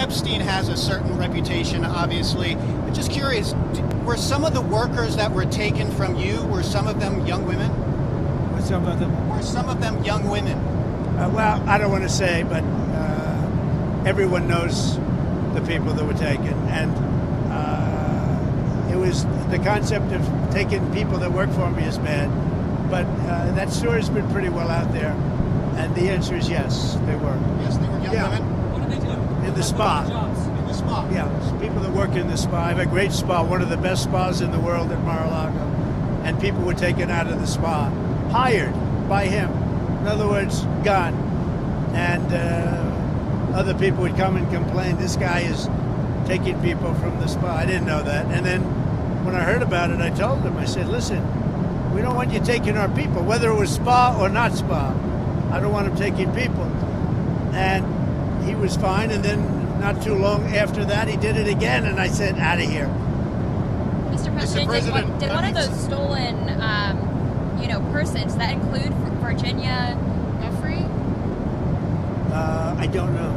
Epstein has a certain reputation, obviously. I'm just curious, were some of the workers that were taken from you, were some of them young women? Were some of them young women? Well, I don't want to say, but everyone knows the people that were taken. And it was the concept of taking people that work for me is bad. But that story's been pretty well out there. And the answer is yes, they were. Yes, they were young women? What did they do? In the spa. In the spa? Yeah, people that work in the spa. I have a great spa, one of the best spas in the world at Mar-a-Lago. And people were taken out of the spa, hired by him. In other words, gone. And other people would come and complain, this guy is taking people from the spa. I didn't know that. And then when I heard about it, I told them, I said, listen, we don't want you taking our people, whether it was spa or not spa. I don't want him taking people. And he was fine. And then not too long after that, he did it again. And I said, out of here. Mr. President, did one of those stolen, persons, that include Virginia Giuffre? I don't know.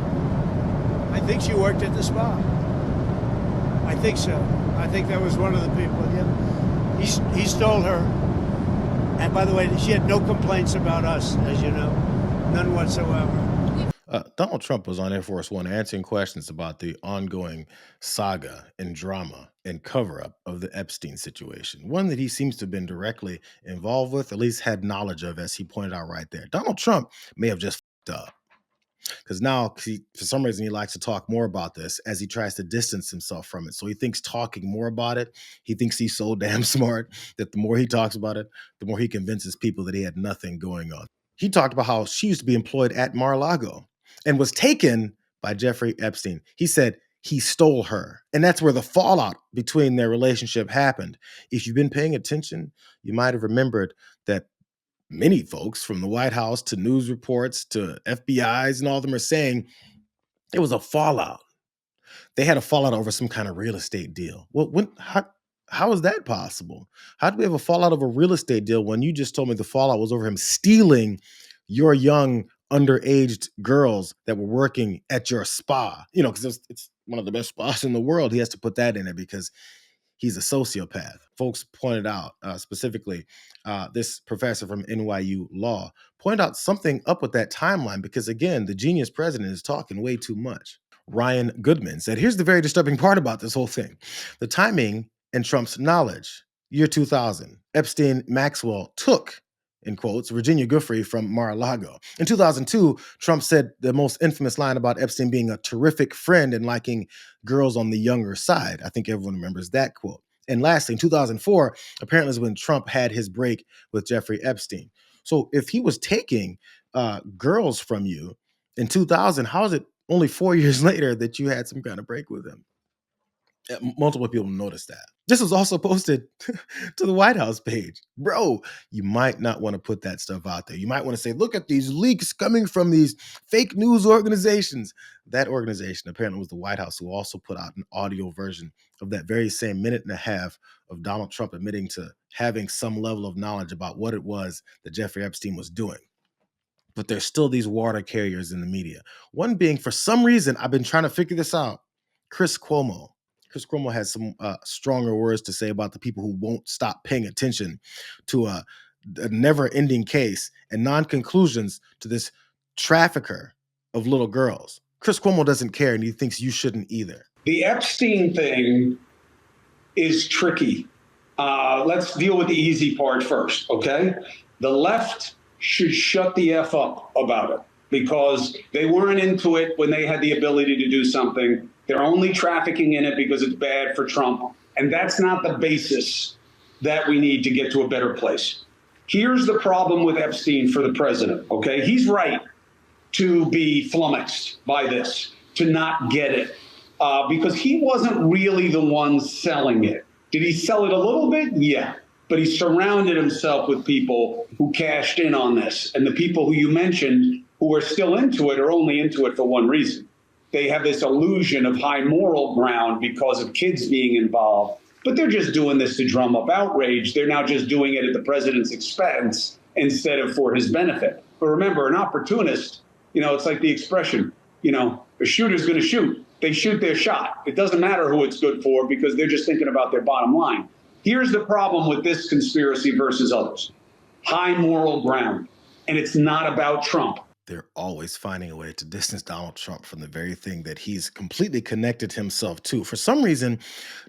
I think she worked at the spa. I think so. I think that was one of the people. Yeah. He stole her. And by the way, she had no complaints about us, as you know. None whatsoever. Donald Trump was on Air Force One answering questions about the ongoing saga and drama and cover-up of the Epstein situation, one that he seems to have been directly involved with, at least had knowledge of, as he pointed out right there. Donald Trump may have just fucked up. Because now, for some reason, he likes to talk more about this as he tries to distance himself from it. So he thinks talking more about it, he thinks he's so damn smart that the more he talks about it, the more he convinces people that he had nothing going on. He talked about how she used to be employed at Mar-a-Lago and was taken by Jeffrey Epstein. He said he stole her. And that's where the fallout between their relationship happened. If you've been paying attention, you might have remembered that many folks, from the White House to news reports to FBIs and all of them, are saying it was a fallout. They had a fallout over some kind of real estate deal. Well, how is that possible? How do we have a fallout of a real estate deal when you just told me the fallout was over him stealing your young underaged girls that were working at your spa? You know, because it's one of the best spas in the world. He has to put that in it because he's a sociopath. Folks pointed out, specifically, this professor from NYU Law pointed out something up with that timeline because, again, the genius president is talking way too much. Ryan Goodman said, here's the very disturbing part about this whole thing. The timing and Trump's knowledge. Year 2000, Epstein Maxwell took, in quotes, Virginia Giuffre from Mar-a-Lago. In 2002, Trump said the most infamous line about Epstein being a terrific friend and liking girls on the younger side. I think everyone remembers that quote. And lastly, in 2004, apparently is when Trump had his break with Jeffrey Epstein. So if he was taking girls from you in 2000, how is it only 4 years later that you had some kind of break with him? Multiple people noticed that. This was also posted to the White House page. Bro, you might not want to put that stuff out there. You might want to say, look at these leaks coming from these fake news organizations. That organization apparently was the White House, who also put out an audio version of that very same minute and a half of Donald Trump admitting to having some level of knowledge about what it was that Jeffrey Epstein was doing. But there's still these water carriers in the media. One being, for some reason, I've been trying to figure this out, Chris Cuomo. Chris Cuomo has some stronger words to say about the people who won't stop paying attention to a never-ending case and non-conclusions to this trafficker of little girls. Chris Cuomo doesn't care, and he thinks you shouldn't either. The Epstein thing is tricky. Let's deal with the easy part first, okay? The left should shut the F up about it because they weren't into it when they had the ability to do something. They're only trafficking in it because it's bad for Trump. And that's not the basis that we need to get to a better place. Here's the problem with Epstein for the president, okay? He's right to be flummoxed by this, to not get it, because he wasn't really the one selling it. Did he sell it a little bit? Yeah. But he surrounded himself with people who cashed in on this. And the people who you mentioned who are still into it are only into it for one reason. They have this illusion of high moral ground because of kids being involved. But they're just doing this to drum up outrage. They're now just doing it at the president's expense instead of for his benefit. But remember, an opportunist, it's like the expression, a shooter's going to shoot. they shoot their shot. It doesn't matter who it's good for because they're just thinking about their bottom line. Here's the problem with this conspiracy versus others. High moral ground. And it's not about Trump. They're always finding a way to distance Donald Trump from the very thing that he's completely connected himself to. For some reason,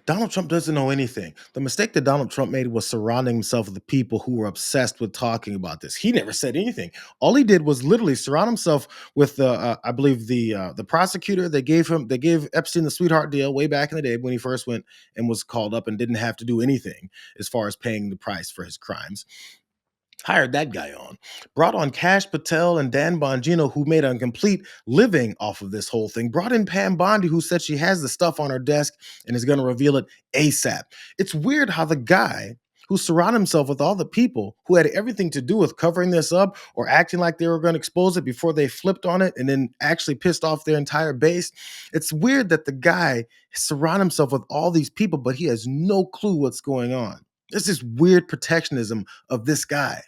Donald Trump doesn't know anything. The mistake that Donald Trump made was surrounding himself with the people who were obsessed with talking about this. He never said anything. All he did was literally surround himself with, I believe, the prosecutor. They gave Epstein the sweetheart deal way back in the day when he first went and was called up and didn't have to do anything as far as paying the price for his crimes. Hired that guy on, brought on Kash Patel and Dan Bongino, who made a complete living off of this whole thing, brought in Pam Bondi, who said she has the stuff on her desk and is going to reveal it ASAP. It's weird how the guy who surrounded himself with all the people who had everything to do with covering this up or acting like they were going to expose it before they flipped on it and then actually pissed off their entire base. It's weird that the guy surrounded himself with all these people, but he has no clue what's going on. There's this weird protectionism of this guy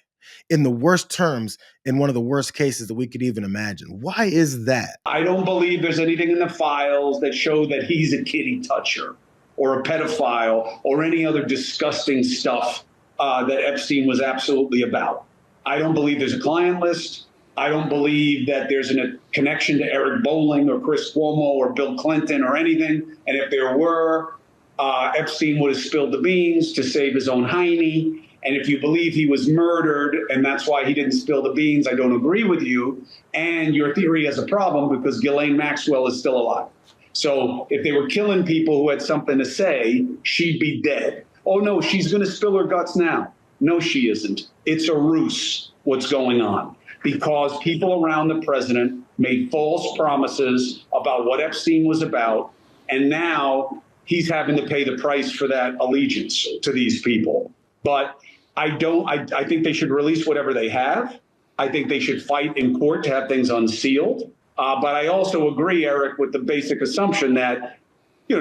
in the worst terms, in one of the worst cases that we could even imagine. Why is that? I don't believe there's anything in the files that show that he's a kitty toucher or a pedophile or any other disgusting stuff that Epstein was absolutely about. I don't believe there's a client list. I don't believe that there's a connection to Eric Bolling or Chris Cuomo or Bill Clinton or anything. And if there were, Epstein would have spilled the beans to save his own hiney. And if you believe he was murdered and that's why he didn't spill the beans, I don't agree with you. And your theory has a problem because Ghislaine Maxwell is still alive. So if they were killing people who had something to say, she'd be dead. Oh, no, she's going to spill her guts now. No, she isn't. It's a ruse, what's going on, because people around the president made false promises about what Epstein was about. And now he's having to pay the price for that allegiance to these people. But I think they should release whatever they have. I think they should fight in court to have things unsealed. But I also agree, Eric, with the basic assumption that,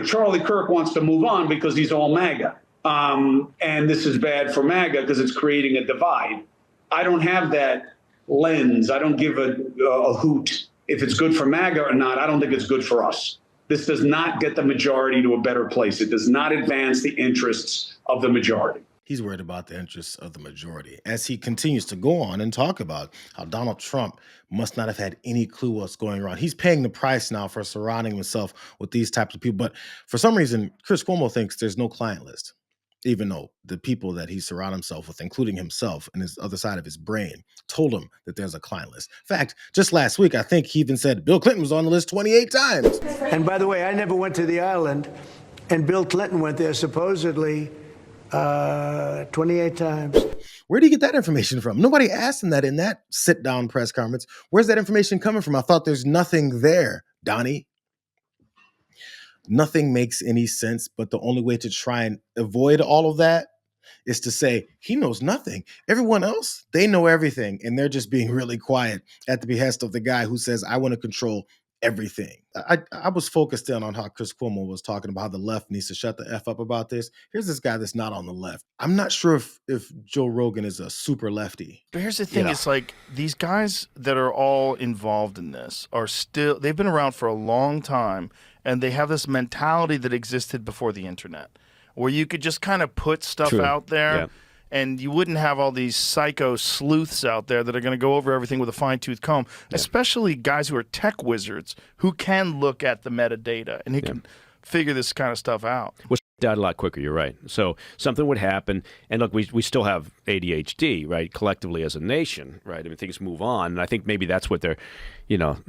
Charlie Kirk wants to move on because he's all MAGA. And this is bad for MAGA because it's creating a divide. I don't have that lens. I don't give a hoot if it's good for MAGA or not. I don't think it's good for us. This does not get the majority to a better place. It does not advance the interests of the majority. He's worried about the interests of the majority as he continues to go on and talk about how Donald Trump must not have had any clue what's going on. He's paying the price now for surrounding himself with these types of people. But for some reason, Chris Cuomo thinks there's no client list, even though the people that he surrounded himself with, including himself and his other side of his brain, told him that there's a client list. In fact, just last week, I think he even said Bill Clinton was on the list 28 times. And by the way, I never went to the island, and Bill Clinton went there supposedly 28 times. Where did he get that information from? Nobody asked him that in that sit-down press conference. Where's that information coming from? I thought there's nothing there, Donnie. Nothing makes any sense, but the only way to try and avoid all of that is to say, he knows nothing. Everyone else, they know everything, and they're just being really quiet at the behest of the guy who says, I want to control everything. I was focused in on how Chris Cuomo was talking about how the left needs to shut the F up about this. Here's this guy that's not on the left. I'm not sure if Joe Rogan is a super lefty. But here's the thing. It's like these guys that are all involved in this are still, they've been around for a long time, and they have this mentality that existed before the internet, where you could just kind of put stuff out there. And you wouldn't have all these psycho sleuths out there that are going to go over everything with a fine-tooth comb, especially guys who are tech wizards who can look at the metadata and he can figure this kind of stuff out. Was out a lot quicker, you're right. So something would happen, and look, we still have ADHD, right, collectively as a nation, right? I mean, things move on, and I think maybe that's what they're,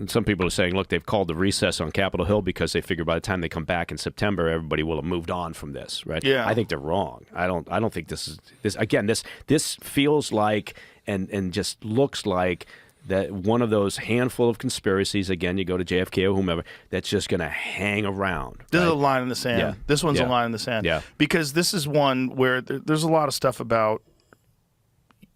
some people are saying, look, they've called the recess on Capitol Hill because they figure by the time they come back in September, everybody will have moved on from this, right? Yeah. I think they're wrong. I don't think this feels like and just looks like that one of those handful of conspiracies, again, you go to JFK or whomever, that's just going to hang around. This is a line in the sand. Yeah. This one's a line in the sand. Yeah. Because this is one where there's a lot of stuff about,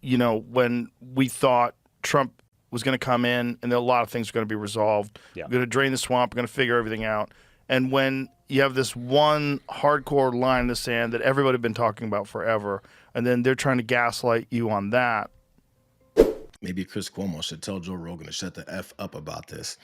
when we thought Trump was going to come in and a lot of things are going to be resolved. Yeah. We're going to drain the swamp. We're going to figure everything out. And when you have this one hardcore line in the sand that everybody had been talking about forever, and then they're trying to gaslight you on that, Maybe Chris Cuomo should tell Joe Rogan to shut the F up about this.